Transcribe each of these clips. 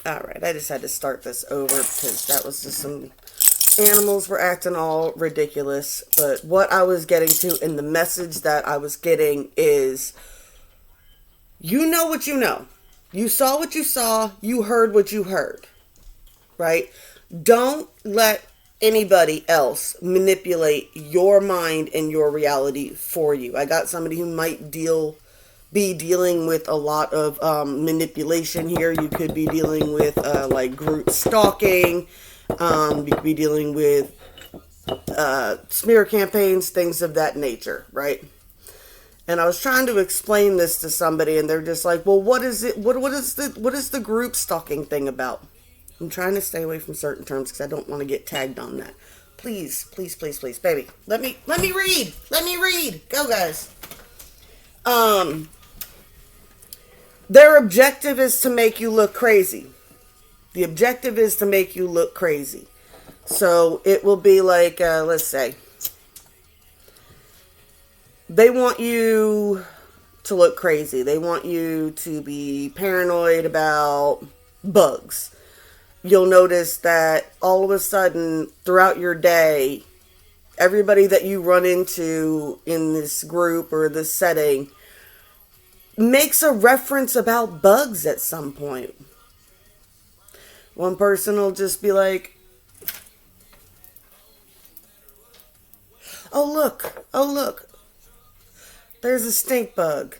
All right, I just had to start this over because that was just some animals were acting all ridiculous. But what I was getting to and the message that I was getting is you know what you know. You saw what you saw, you heard what you heard, right? Don't let anybody else manipulate your mind and your reality for you. I got somebody who might be dealing with a lot of manipulation here. You could be dealing with like group stalking. You could be dealing with smear campaigns, things of that nature, right? And I was trying to explain this to somebody, and they're just like, "Well, what is it? What is the group stalking thing about?" I'm trying to stay away from certain terms because I don't want to get tagged on that. Please, please, please, please, baby, let me read. Let me read. Go, guys. Um, their objective is to make you look crazy. The objective is to make you look crazy. So it will be like, let's say, they want you to look crazy. They want you to be paranoid about bugs. You'll notice that all of a sudden throughout your day, everybody that you run into in this group or this setting makes a reference about bugs at some point. One person will just be like, oh look, there's a stink bug.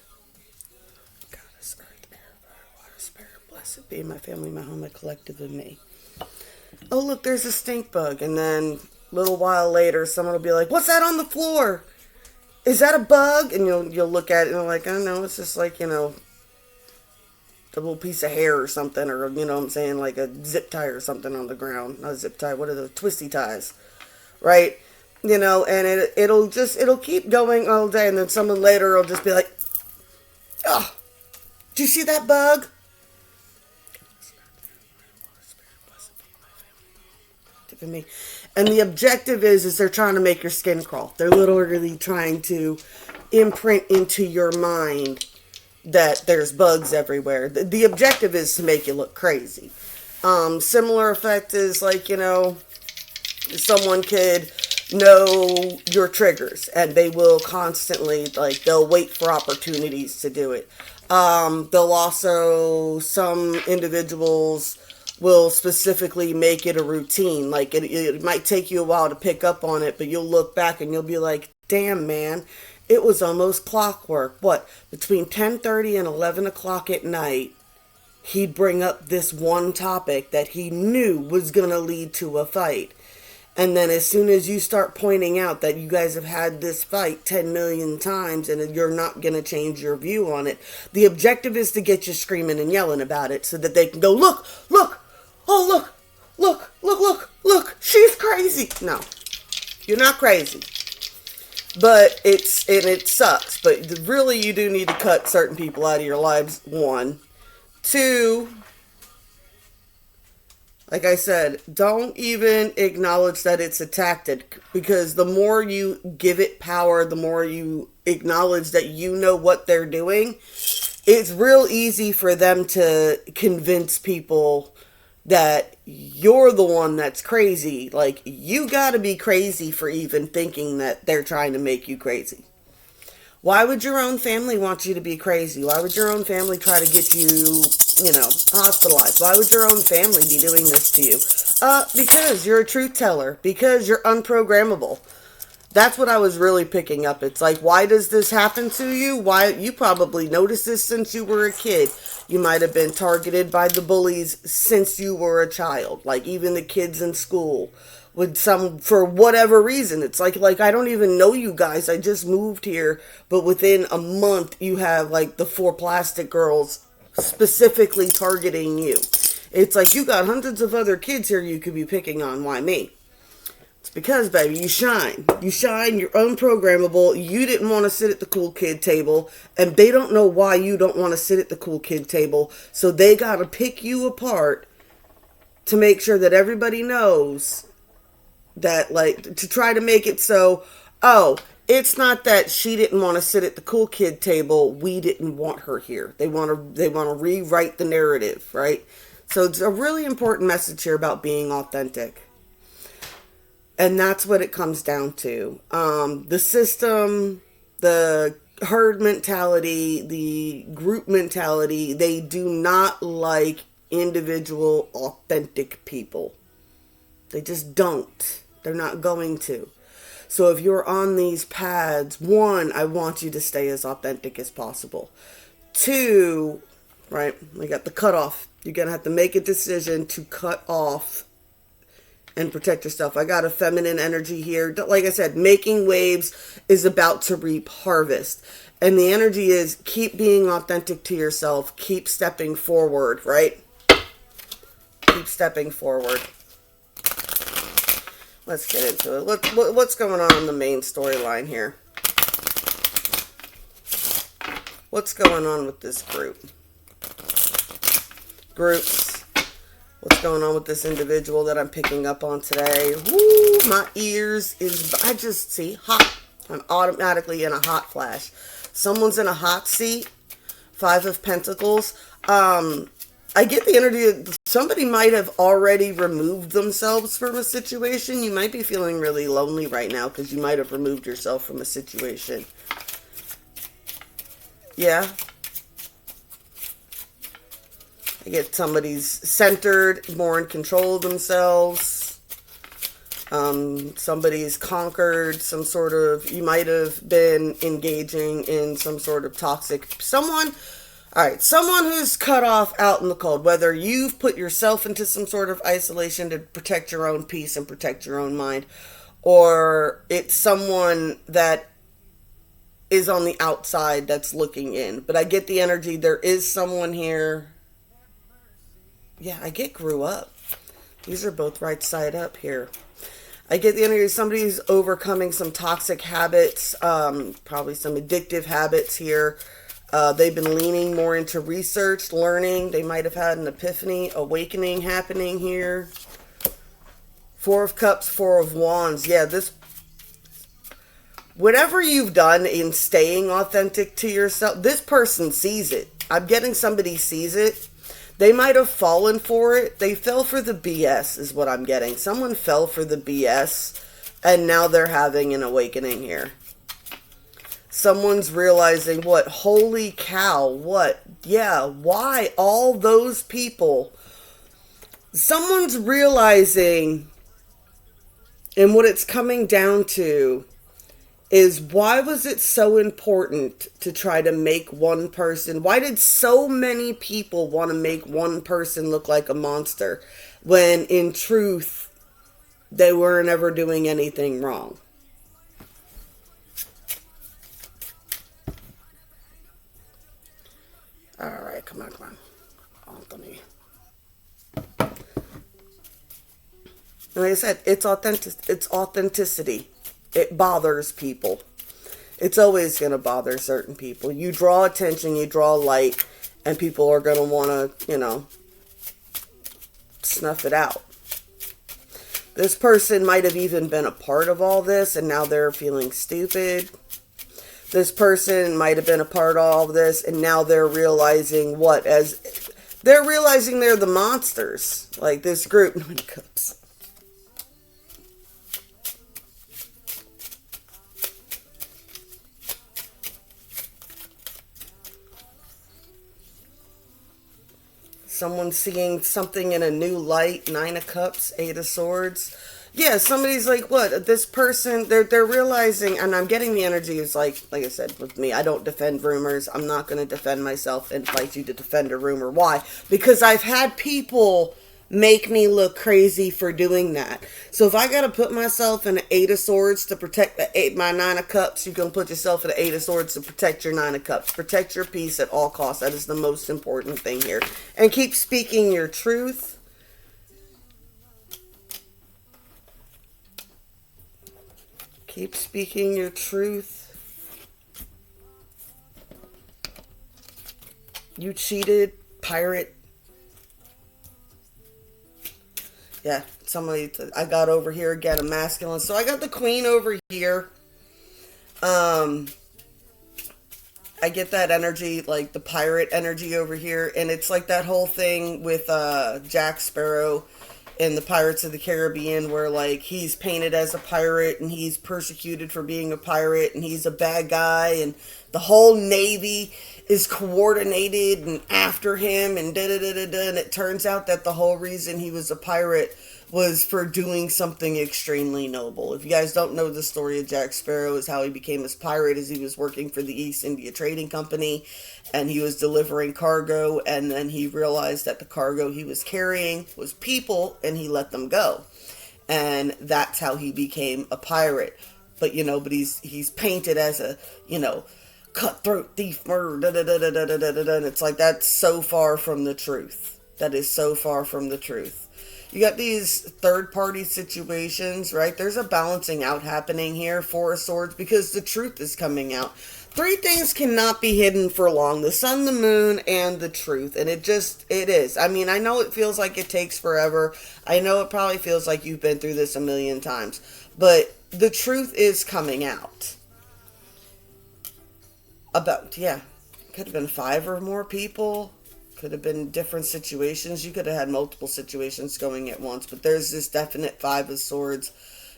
Goddess, earth, air, fire, water, spirit, blessed be my family, my home, my collective, and me. Oh look, there's a stink bug. And then a little while later, someone will be like, what's that on the floor? Is that a bug? And you'll look at it and you're like, oh no, it's just like, a little piece of hair or something, or what I'm saying, like a zip tie or something on the ground. Not a zip tie, what are the twisty ties? Right? And it'll keep going all day, and then someone later will just be like, oh, did you see that bug? And the objective is they're trying to make your skin crawl. They're literally trying to imprint into your mind that there's bugs everywhere. The objective is to make you look crazy. Similar effect is like, someone could know your triggers and they will constantly, like, they'll wait for opportunities to do it. They'll also, some individuals will specifically make it a routine. Like it might take you a while to pick up on it, but you'll look back and you'll be like, damn man, it was almost clockwork. What, between 10:30 and 11 o'clock at night, he'd bring up this one topic that he knew was going to lead to a fight. And then as soon as you start pointing out that you guys have had this fight 10 million times and you're not going to change your view on it, the objective is to get you screaming and yelling about it so that they can go, look, oh, look, she's crazy. No, you're not crazy. But it sucks. But really, you do need to cut certain people out of your lives, one. Two, like I said, don't even acknowledge that it's a tactic, because the more you give it power, the more you acknowledge that you know what they're doing, it's real easy for them to convince people that you're the one that's crazy. Like, you gotta be crazy for even thinking that they're trying to make you crazy. Why would your own family want you to be crazy? Why would your own family try to get you, hospitalized? Why would your own family be doing this to you? Because you're a truth teller. Because you're unprogrammable. That's what I was really picking up. It's like, why does this happen to you? Why? You probably noticed this since you were a kid. You might have been targeted by the bullies since you were a child. Like, even the kids in school. For whatever reason. It's like I don't even know you guys. I just moved here. But within a month, you have, like, the 4 plastic girls specifically targeting you. It's like, you got hundreds of other kids here you could be picking on. Why me? It's because, baby, you shine. You shine, you're unprogrammable. You didn't want to sit at the cool kid table. And they don't know why you don't want to sit at the cool kid table. So they got to pick you apart to make sure that everybody knows that, like, to try to make it so, oh, it's not that she didn't want to sit at the cool kid table. We didn't want her here. They want to rewrite the narrative, right? So it's a really important message here about being authentic. And that's what it comes down to. The system, the herd mentality, the group mentality, they do not like individual, authentic people. They just don't. They're not going to. So if you're on these paths, one, I want you to stay as authentic as possible. Two, right, we got the cutoff. You're going to have to make a decision to cut off and protect yourself. I got a feminine energy here. Like I said, making waves is about to reap harvest. And the energy is keep being authentic to yourself. Keep stepping forward, right? Keep stepping forward. Let's get into it. What's going on in the main storyline here? What's going on with this group? Groups. What's going on with this individual that I'm picking up on today? Woo, my ears is... I just see hot. I'm automatically in a hot flash. Someone's in a hot seat. 5 of Pentacles. I get the energy that somebody might have already removed themselves from a situation. You might be feeling really lonely right now because you might have removed yourself from a situation. Yeah. I get somebody's centered, more in control of themselves. Somebody's conquered some sort of... You might have been engaging in some sort of toxic... Someone who's cut off out in the cold, whether you've put yourself into some sort of isolation to protect your own peace and protect your own mind, or it's someone that is on the outside that's looking in. But I get the energy, there is someone here. Yeah, I get grew up. These are both right side up here. I get the energy somebody's overcoming some toxic habits, probably some addictive habits here. They've been leaning more into research, learning. They might have had an epiphany, awakening happening here. 4 of Cups, 4 of Wands. Yeah, whatever you've done in staying authentic to yourself, this person sees it. I'm getting somebody sees it. They might have fallen for it. They fell for the BS is what I'm getting. Someone fell for the BS and now they're having an awakening here. Someone's realizing, what? Holy cow, what? Yeah, why all those people? Someone's realizing, and what it's coming down to is, why was it so important to try to make one person? Why did so many people want to make one person look like a monster when in truth they weren't ever doing anything wrong? All right, come on. Anthony. And like I said, it's authenticity. It bothers people. It's always going to bother certain people. You draw attention, you draw light, and people are going to want to, snuff it out. This person might have even been a part of all this, and now they're feeling stupid. This person might have been a part of all of this, and now they're realizing what? They're realizing they're the monsters. Like this group. 9 of Cups. Someone seeing something in a new light. 9 of Cups, 8 of Swords. Yeah, somebody's like, what? This person, they're realizing, and I'm getting the energy is like I said, with me, I don't defend rumors. I'm not going to defend myself and fight you to defend a rumor. Why? Because I've had people make me look crazy for doing that. So if I got to put myself in an 8 of Swords to protect my 9 of Cups, you can put yourself in an 8 of Swords to protect your 9 of Cups. Protect your peace at all costs. That is the most important thing here. And keep speaking your truth. Keep speaking your truth. You cheated, pirate. Yeah, I got over here again, a masculine. So I got the Queen over here. And I get that energy, like the pirate energy over here, and it's like that whole thing with Jack Sparrow in the Pirates of the Caribbean, where like he's painted as a pirate and he's persecuted for being a pirate and he's a bad guy, and the whole Navy is coordinated and after him and da da da da da. And it turns out that the whole reason he was a pirate was for doing something extremely noble. If you guys don't know the story of Jack Sparrow, is how he became his pirate, is he was working for the East India Trading Company and he was delivering cargo, and then he realized that the cargo he was carrying was people and he let them go. And that's how he became a pirate. But but he's painted as a, cutthroat thief, murder, da da da da da da da da, and it's like that's so far from the truth. That is so far from the truth. You got these third-party situations, right? There's a balancing out happening here, Four of Swords, because the truth is coming out. Three things cannot be hidden for long: the sun, the moon, and the truth. And it is. I mean, I know it feels like it takes forever. I know it probably feels like you've been through this a million times. But the truth is coming out. Could have been 5 or more people. Could have been different situations. You could have had multiple situations going at once, but there's this definite 5 of Swords.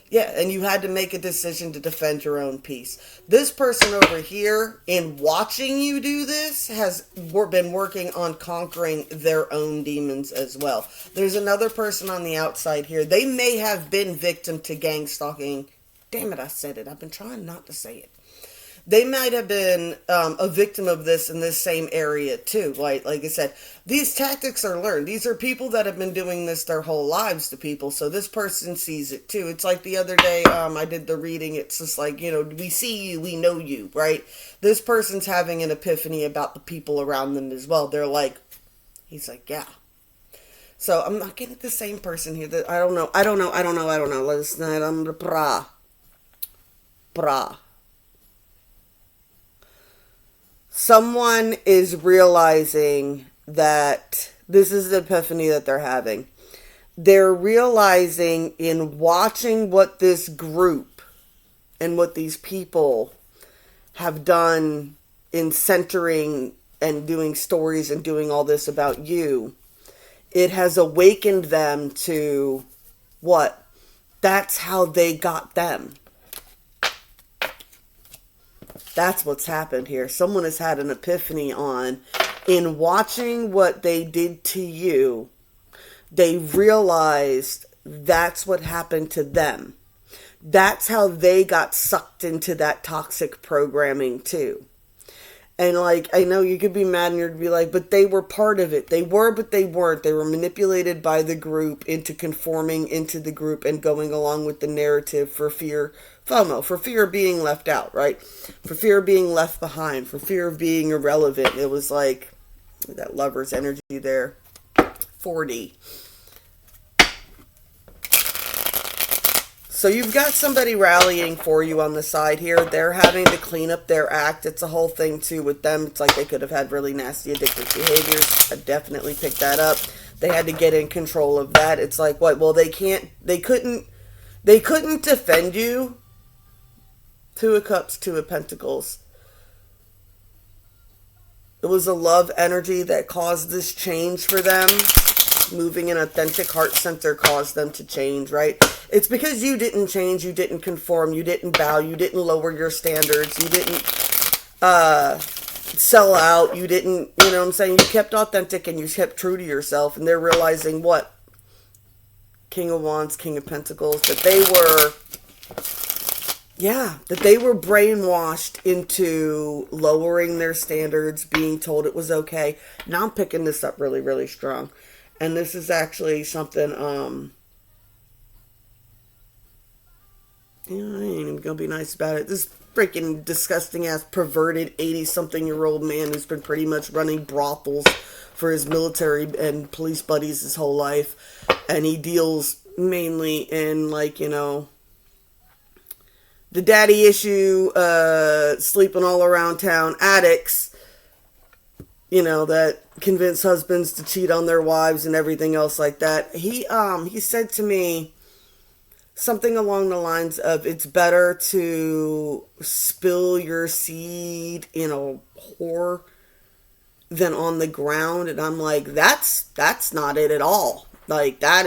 Yeah, and you had to make a decision to defend your own peace. This person over here, in watching you do this, has been working on conquering their own demons as well. There's another person on the outside here. They may have been victim to gang stalking. Damn it, I said it. I've been trying not to say it. They might have been a victim of this in this same area too. Like I said, these tactics are learned. These are people that have been doing this their whole lives to people. So this person sees it too. It's like the other day I did the reading. It's just like, we see you, we know you, right? This person's having an epiphany about the people around them as well. They're like, he's like, yeah. So I'm not getting the same person here. I don't know. Let's not on the bra. Someone is realizing that this is the epiphany that they're having. They're realizing in watching what this group and what these people have done in centering and doing stories and doing all this about you, it has awakened them to what? That's how they got them. That's what's happened here. Someone has had an epiphany in watching what they did to you, they realized that's what happened to them. That's how they got sucked into that toxic programming too. And I know you could be mad and you'd be like, but they were part of it. They were, but they weren't. They were manipulated by the group into conforming into the group and going along with the narrative for fear. FOMO, for fear of being left out, right? For fear of being left behind, for fear of being irrelevant. It was like that lover's energy there. 40. So you've got somebody rallying for you on the side here. They're having to clean up their act. It's a whole thing too with them. It's like they could have had really nasty addictive behaviors. I definitely picked that up. They had to get in control of that. It's like, what? Well, they couldn't defend you. 2 of Cups, 2 of Pentacles. It was a love energy that caused this change for them. Moving an authentic heart center caused them to change, right? It's because you didn't change, you didn't conform, you didn't bow, you didn't lower your standards, you didn't sell out, you didn't, you know what I'm saying? You kept authentic and you kept true to yourself, and they're realizing what? King of Wands, King of Pentacles, that they were brainwashed into lowering their standards, being told it was okay. Now I'm picking this up really, really strong. And this is actually something, I ain't even gonna be nice about it. This freaking disgusting ass perverted 80-something-year-old man who's been pretty much running brothels for his military and police buddies his whole life. And he deals mainly in, the daddy issue, sleeping all around town addicts, that convince husbands to cheat on their wives and everything else like that. He said to me something along the lines of it's better to spill your seed in a whore than on the ground. And I'm like, that's not it at all. Like that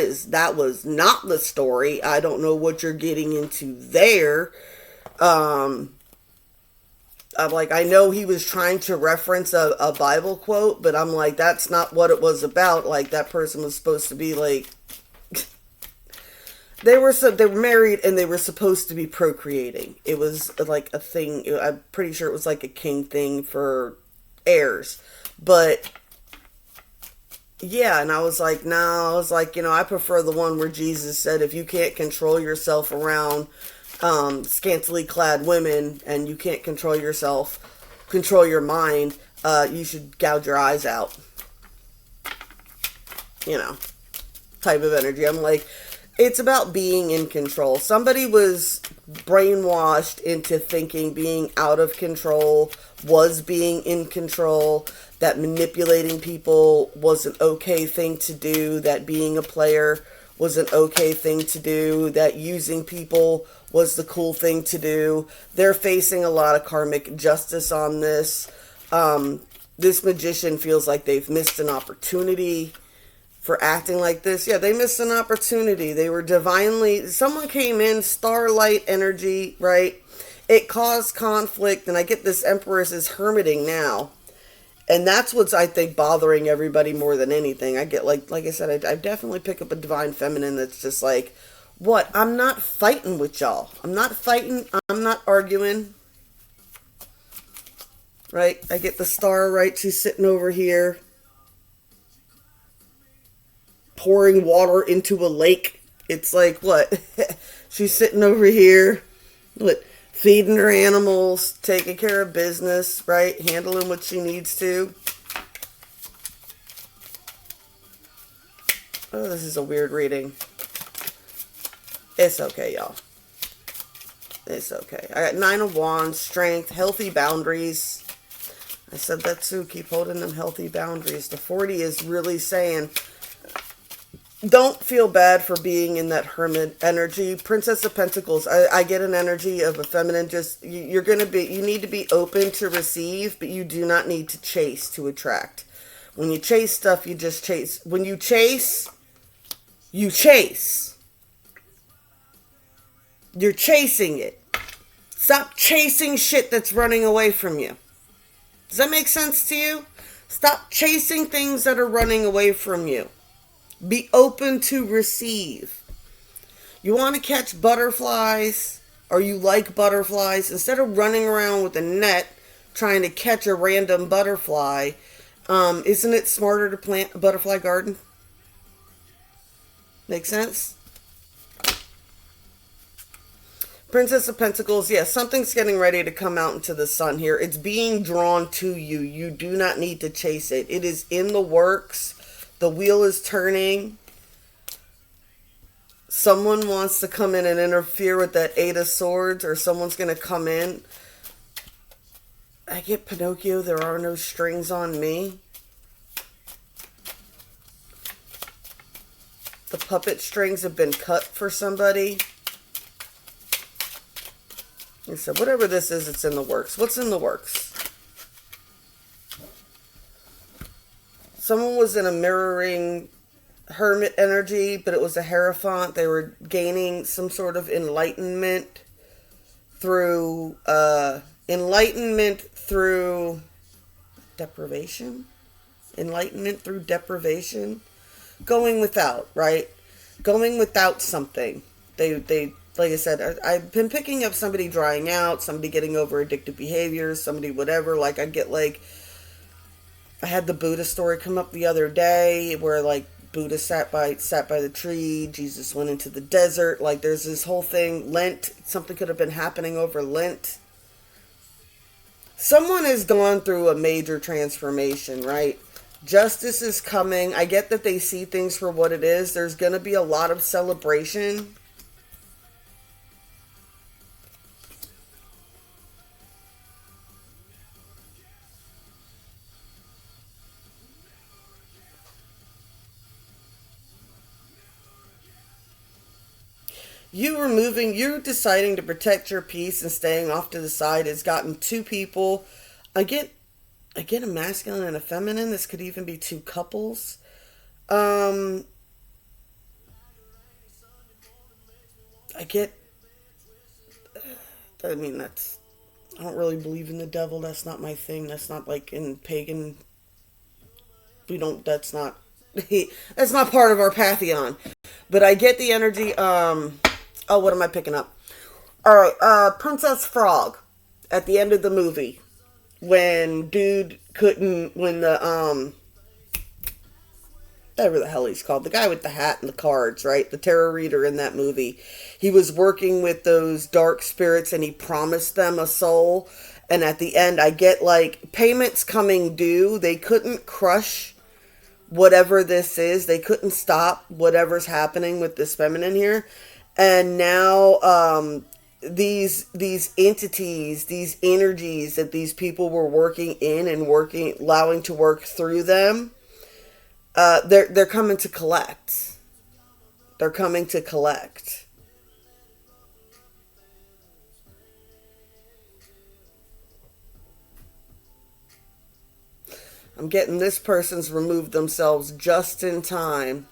was not the story. I don't know what you're getting into there. um I'm like, I know he was trying to reference a Bible quote, but I'm like, that's not what it was about. Like, that person was supposed to be like, they were married and they were supposed to be procreating. It was like a thing. I'm pretty sure it was like a king thing for heirs, but yeah. And I was like, no, I was like, I prefer the one where Jesus said, if you can't control yourself around scantily clad women and you can't control your mind, you should gouge your eyes out, you know, type of energy. I'm like, it's about being in control. Somebody was brainwashed into thinking being out of control was being in control, that manipulating people was an okay thing to do, that being a player was an okay thing to do, that using people was the cool thing to do. They're facing a lot of karmic justice on this. This magician feels like they've missed an opportunity for acting like this. Yeah, they missed an opportunity. They were someone came in, starlight energy, right? It caused conflict, and I get this Empress is hermiting now. And that's what's, I think, bothering everybody more than anything. I get, like I said, I definitely pick up a divine feminine that's just like, what? I'm not fighting with y'all. I'm not fighting. I'm not arguing. Right? I get the star, right? She's sitting over here pouring water into a lake. It's like, what? She's sitting over here, what? Feeding her animals, taking care of business, right? Handling what she needs to. Oh, this is a weird reading. It's okay, y'all. It's okay. I got 9 of Wands, strength, healthy boundaries. I said that too. Keep holding them healthy boundaries. The 40 is really saying, don't feel bad for being in that hermit energy. Princess of Pentacles, I get an energy of a feminine. Just, you need to be open to receive, but you do not need to chase to attract. When you chase stuff, you just chase. When you chase, you chase. You're chasing it. Stop chasing shit that's running away from you. Does that make sense to you? Stop chasing things that are running away from you. Be open to receive. You want to catch butterflies, or you like butterflies, instead of running around with a net trying to catch a random butterfly, isn't it smarter to plant a butterfly garden? Make sense? Princess of Pentacles, yes, something's getting ready to come out into the sun here. It's being drawn to you. You do not need to chase it. It is in the works. The wheel is turning. Someone wants to come in and interfere with that 8 of Swords, or someone's going to come in. I get Pinocchio, there are no strings on me. The puppet strings have been cut for somebody. Like I said, whatever this is, it's in the works. What's in the works? Someone was in a mirroring hermit energy, but it was a Hierophant. They were gaining some sort of enlightenment through deprivation. Enlightenment through deprivation. Going without, right? Going without something. They like I said, I've been picking up somebody drying out, somebody getting over addictive behaviors, somebody whatever. Like, I get like, I had the Buddha story come up the other day where like Buddha sat by the tree, Jesus went into the desert. Like, there's this whole thing. Lent, something could have been happening over Lent. Someone has gone through a major transformation, right? Justice is coming. I get that they see things for what it is. There's going to be a lot of celebration. you deciding to protect your peace and staying off to the side has gotten two people. I get, I get a masculine and a feminine. This could even be two couples. Um, I get, I mean, I don't really believe in the devil. That's not my thing. That's not like in pagan. We don't, that's not, that's not part of our pantheon. But I get the energy. Oh, what am I picking up? All right, Princess Frog at the end of the movie when dude couldn't when the whatever the hell he's called, the guy with the hat and the cards, right? The tarot reader in that movie. He was working with those dark spirits and he promised them a soul. And at the end, I get like payments coming due. They couldn't crush whatever this is. They couldn't stop whatever's happening with this feminine here. And now these entities, these energies that these people were working in and working, allowing to work through them, they're coming to collect. They're coming to collect. I'm getting this person's removed themselves just in time.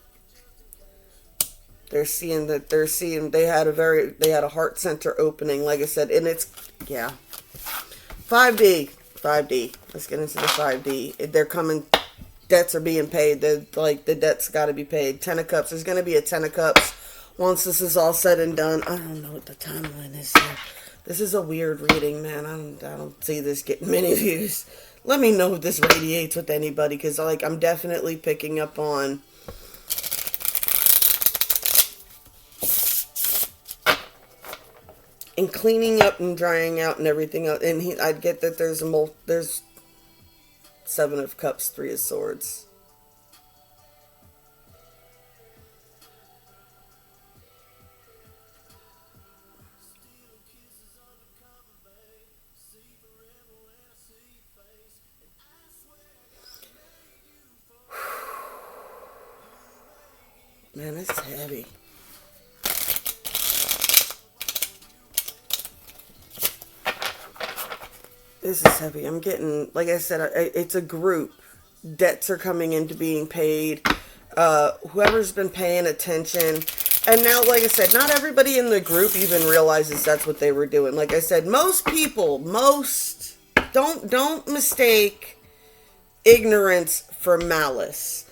They're seeing that they had a heart center opening, like I said, and it's, yeah. 5D. 5D. Let's get into the 5D. They're coming, debts are being paid. The debt's got to be paid. 10 of Cups. There's going to be a 10 of Cups once this is all said and done. I don't know what the timeline is here. This is a weird reading, man. I don't see this getting many views. Let me know if this radiates with anybody, because like I'm definitely picking up on and cleaning up and drying out and everything else. And I'd get that there's 7 of Cups, 3 of Swords. Man, it's heavy. This is heavy. I'm getting, like I said, it's a group. Debts are coming into being paid. Whoever's been paying attention. And now, like I said, not everybody in the group even realizes that's what they were doing. Like I said, don't mistake ignorance for malice.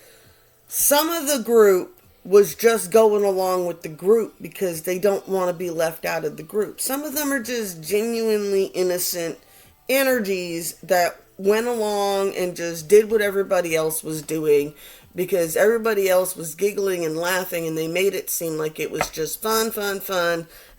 Some of the group was just going along with the group because they don't want to be left out of the group. Some of them are just genuinely innocent energies that went along and just did what everybody else was doing because everybody else was giggling and laughing and they made it seem like it was just fun,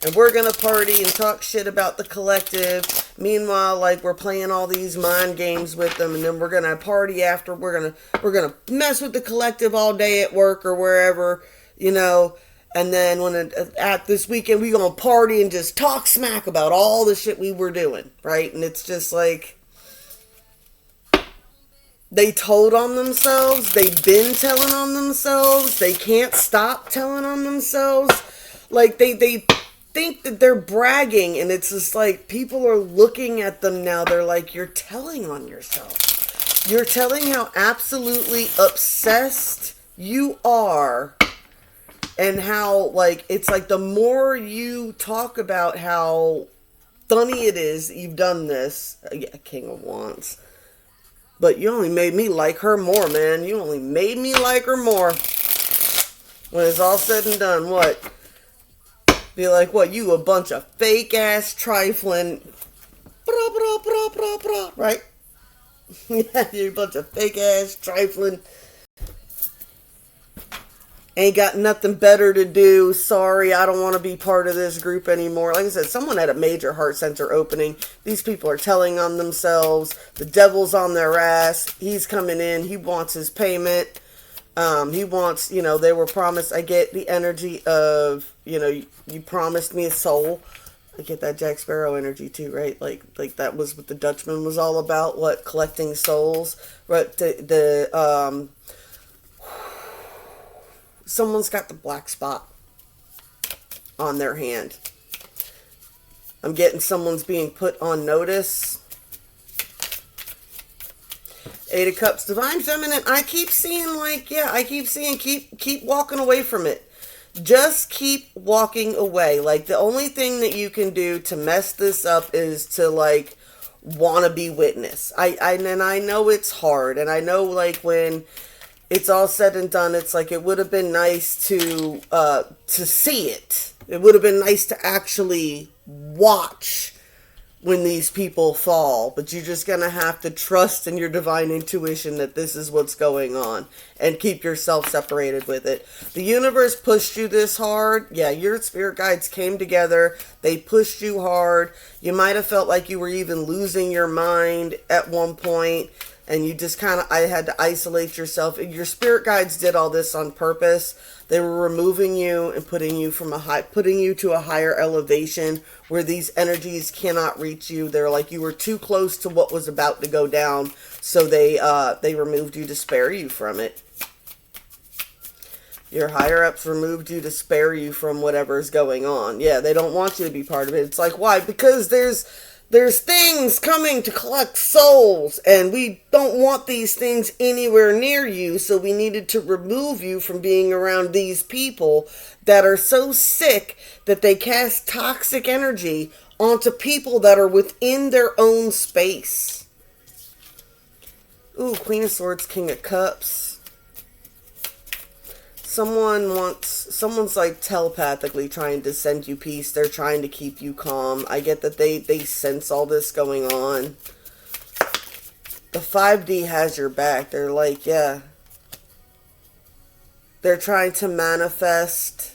and we're gonna party and talk shit about the collective. Meanwhile, like, we're playing all these mind games with them, and then we're gonna party after. We're gonna mess with the collective all day at work or wherever, you know. And then at this weekend, we gonna party and just talk smack about all the shit we were doing, right? And it's just like, they told on themselves. They've been telling on themselves. They can't stop telling on themselves. Like, they think that they're bragging, and it's just like, people are looking at them now. They're like, you're telling on yourself. You're telling how absolutely obsessed you are. And how, like, it's like the more you talk about how funny it is that you've done this. Yeah, King of Wands. But you only made me like her more, man. You only made me like her more. When it's all said and done, what? Be like, what? You a bunch of fake-ass trifling... Right? Yeah, you're a bunch of fake-ass trifling... Ain't got nothing better to do. Sorry, I don't want to be part of this group anymore. Like I said, someone had a major heart center opening. These people are telling on themselves. The devil's on their ass. He's coming in. He wants his payment. He wants, they were promised. I get the energy of, you promised me a soul. I get that Jack Sparrow energy too, right? Like that was what the Dutchman was all about. What? Collecting souls. Right? Someone's got the black spot. on their hand. I'm getting someone's being put on notice. Eight of Cups, Divine Feminine. I keep seeing keep walking away from it. Just keep walking away. Like, the only thing that you can do to mess this up is to, like, want to be witness. And I know it's hard. And I know, like, when it's all said and done, it's like, it would have been nice to see it. It would have been nice to actually watch when these people fall, but you're just going to have to trust in your divine intuition that this is what's going on and keep yourself separated with it. The universe pushed you this hard. Yeah, your spirit guides came together. They pushed you hard. You might have felt like you were even losing your mind at one point, and you just I had to isolate yourself. Your spirit guides did all this on purpose. They were removing you and putting you to a higher elevation where these energies cannot reach you. They're like, you were too close to what was about to go down, so they removed you to spare you from it. Your higher ups removed you to spare you from whatever's going on. Yeah, they don't want you to be part of it. It's like, why? Because there's things coming to collect souls, and we don't want these things anywhere near you, so we needed to remove you from being around these people that are so sick that they cast toxic energy onto people that are within their own space. Ooh, Queen of Swords, King of Cups. Someone's like telepathically trying to send you peace. They're trying to keep you calm. I get that they sense all this going on. The 5D has your back. They're like, yeah. They're trying to manifest.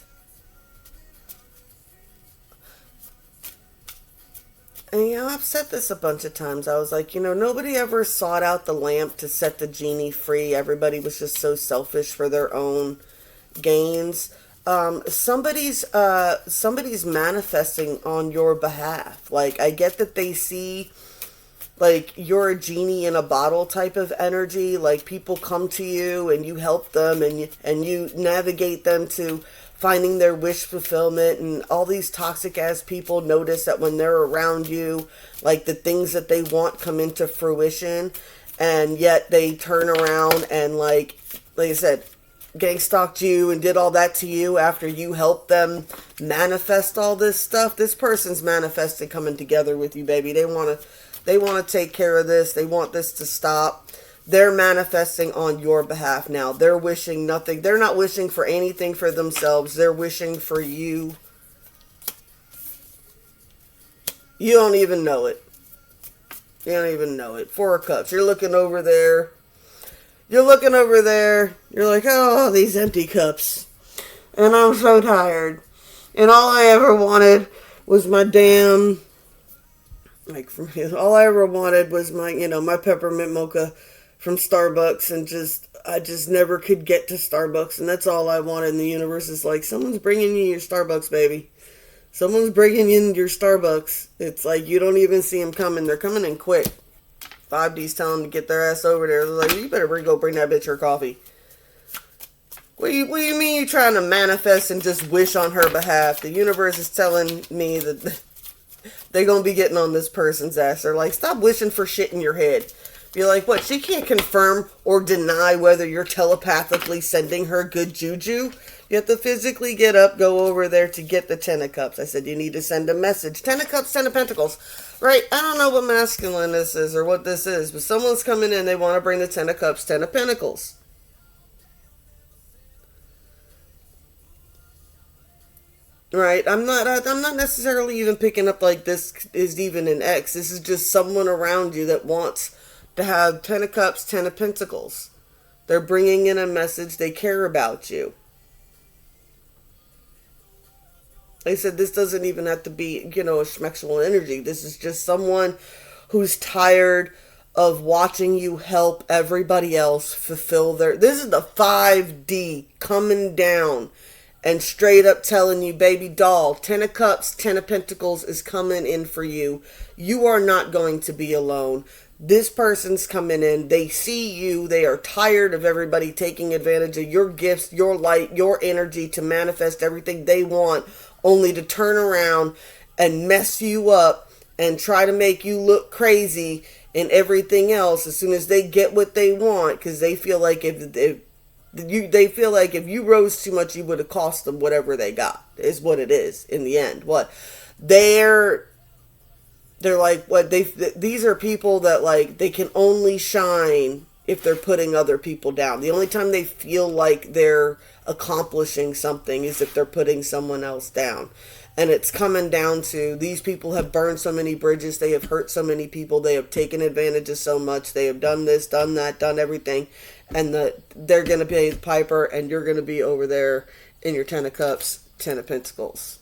And, I've said this a bunch of times. I was like, nobody ever sought out the lamp to set the genie free. Everybody was just so selfish for their own gains. Somebody's manifesting on your behalf. Like, I get that they see, like, you're a genie in a bottle type of energy. Like, people come to you and you help them and you navigate them to finding their wish fulfillment, and all these toxic ass people notice that when they're around you, like, the things that they want come into fruition, and yet they turn around and, like I said, gang stalked you and did all that to you after you helped them manifest all this stuff. This person's manifested coming together with you, baby. They want to take care of this. They want this to stop. They're manifesting on your behalf now. They're wishing nothing. They're not wishing for anything for themselves. They're wishing for you. You don't even know it. You don't even know it. Four of Cups. You're looking over there. You're like, oh, these empty cups. And I'm so tired. And all I ever wanted was my damn, all I ever wanted was my, my peppermint mocha from Starbucks. And I just never could get to Starbucks. And that's all I wanted. And the universe is like, someone's bringing you your Starbucks, baby. Someone's bringing in your Starbucks. It's like, you don't even see them coming. They're coming in quick. 5D's telling them to get their ass over there. They're like, you better go bring that bitch her coffee. What do you mean you trying to manifest and just wish on her behalf? The universe is telling me that they're going to be getting on this person's ass. They're like, stop wishing for shit in your head. Be like, what? She can't confirm or deny whether you're telepathically sending her good juju. You have to physically get up, go over there to get the 10 of Cups. I said, you need to send a message. 10 of Cups, 10 of Pentacles. Right? I don't know what masculine this is or what this is, but someone's coming in, they want to bring the 10 of Cups, 10 of Pentacles. Right? I'm not necessarily even picking up like this is even an X. This is just someone around you that wants to have 10 of Cups, 10 of Pentacles. They're bringing in a message. They care about you. They said this doesn't even have to be, a schmexual energy. This is just someone who's tired of watching you help everybody else fulfill their... This is the 5D coming down and straight up telling you, baby doll, 10 of Cups, 10 of Pentacles is coming in for you. You are not going to be alone. This person's coming in, they see you, they are tired of everybody taking advantage of your gifts, your light, your energy to manifest everything they want, only to turn around and mess you up and try to make you look crazy and everything else as soon as they get what they want, because they feel like if you rose too much, you would have cost them whatever they got. Is what it is in the end. What they're like, these are people that, like, they can only shine if they're putting other people down. The only time they feel like they're accomplishing something is if they're putting someone else down. And it's coming down to, these people have burned so many bridges, they have hurt so many people, they have taken advantage of so much, they have done this, done that, done everything, and they're going to pay the piper, and you're going to be over there in your 10 of cups, 10 of pentacles.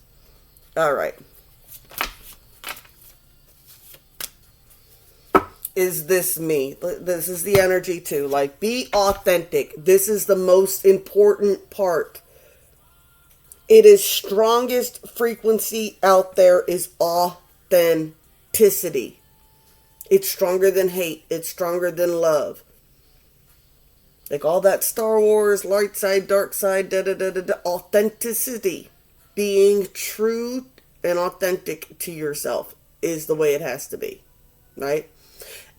All right. Is this me? This is the energy too. Like, be authentic. This is the most important part. It is strongest frequency out there is authenticity. It's stronger than hate. It's stronger than love. Like all that Star Wars, light side, dark side, authenticity. Being true and authentic to yourself is the way it has to be. Right?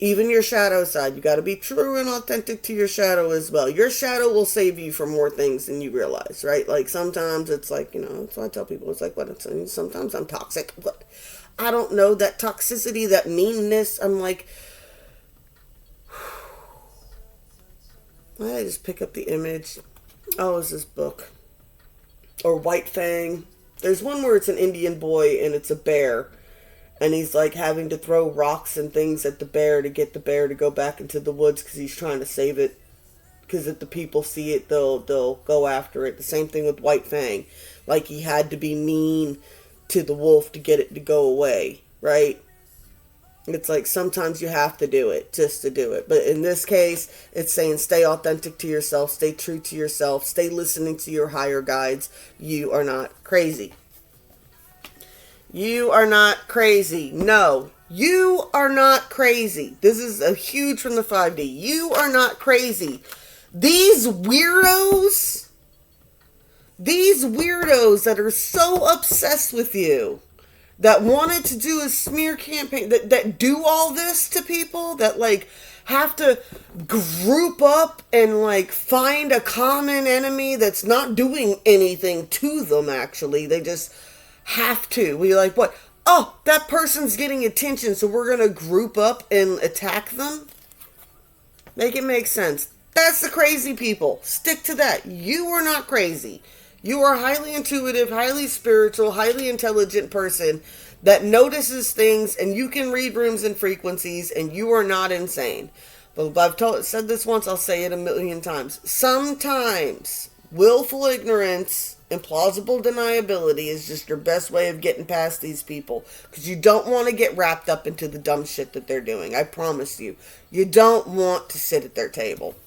Even your shadow side, you got to be true and authentic to your shadow as well. Your shadow will save you from more things than you realize, right? Like sometimes it's like, that's why I tell people, it's like, sometimes I'm toxic, but I don't know, that toxicity, that meanness, I'm like, why did I just pick up the image? Oh, it's this book. Or White Fang. There's one where it's an Indian boy and it's a bear. And he's like having to throw rocks and things at the bear to get the bear to go back into the woods because he's trying to save it. Because if the people see it, they'll go after it. The same thing with White Fang. Like he had to be mean to the wolf to get it to go away, right? It's like sometimes you have to do it just to do it. But in this case, it's saying stay authentic to yourself, stay true to yourself, stay listening to your higher guides. You are not crazy. You are not crazy. No, you are not crazy. This is a huge from the 5D. You are not crazy. These weirdos that are so obsessed with you, that wanted to do a smear campaign, that do all this to people, that like have to group up and like find a common enemy that's not doing anything to them actually. They just have to. We like, what? Oh, that person's getting attention, so we're going to group up and attack them? Make it make sense. That's the crazy people. Stick to that. You are not crazy. You are a highly intuitive, highly spiritual, highly intelligent person that notices things, and you can read rooms and frequencies, and you are not insane. But I've said this once, I'll say it a million times. Sometimes willful ignorance and plausible deniability is just your best way of getting past these people. Because you don't want to get wrapped up into the dumb shit that they're doing. I promise you. You don't want to sit at their table.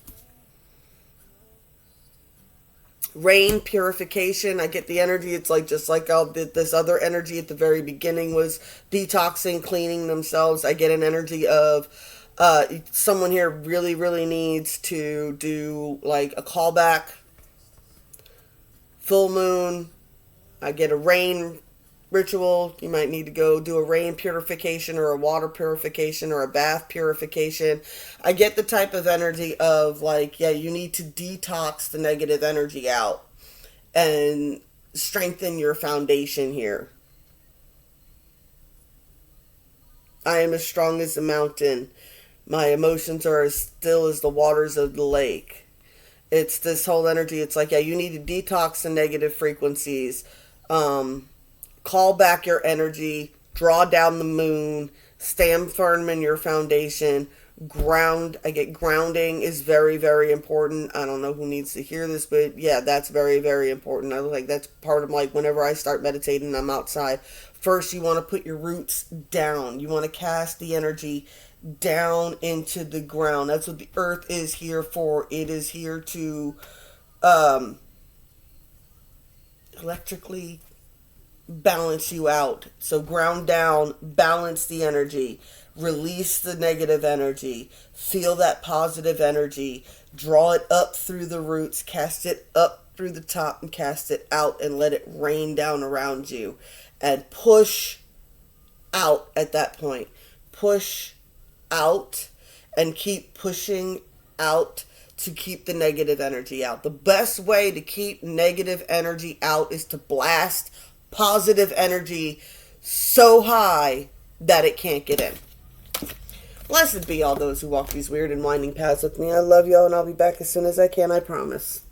Rain, purification. I get the energy. It's like just like this other energy at the very beginning was detoxing, cleaning themselves. I get an energy of someone here really, really needs to do like a callback. Full moon. I get a rain ritual. You might need to go do a rain purification or a water purification or a bath purification. I get the type of energy of like, yeah, you need to detox the negative energy out and strengthen your foundation here. I am as strong as the mountain. My emotions are as still as the waters of the lake. It's this whole energy. It's like, yeah, you need to detox the negative frequencies. Call back your energy. Draw down the moon. Stand firm in your foundation. Ground. I get grounding is very, very important. I don't know who needs to hear this, but yeah, that's very, very important. I like that's part of like whenever I start meditating, I'm outside. First, you want to put your roots down. You want to cast the energy down into the ground. That's what the earth is here for. It is here to electrically balance you out. So ground down, balance the energy. Release the negative energy. Feel that positive energy. Draw it up through the roots. Cast it up through the top and cast it out and let it rain down around you. And push out at that point. Push out and keep pushing out to keep the negative energy out. The best way to keep negative energy out is to blast positive energy so high that it can't get in. Blessed be all those who walk these weird and winding paths with me. I love y'all, and I'll be back as soon as I can, I promise.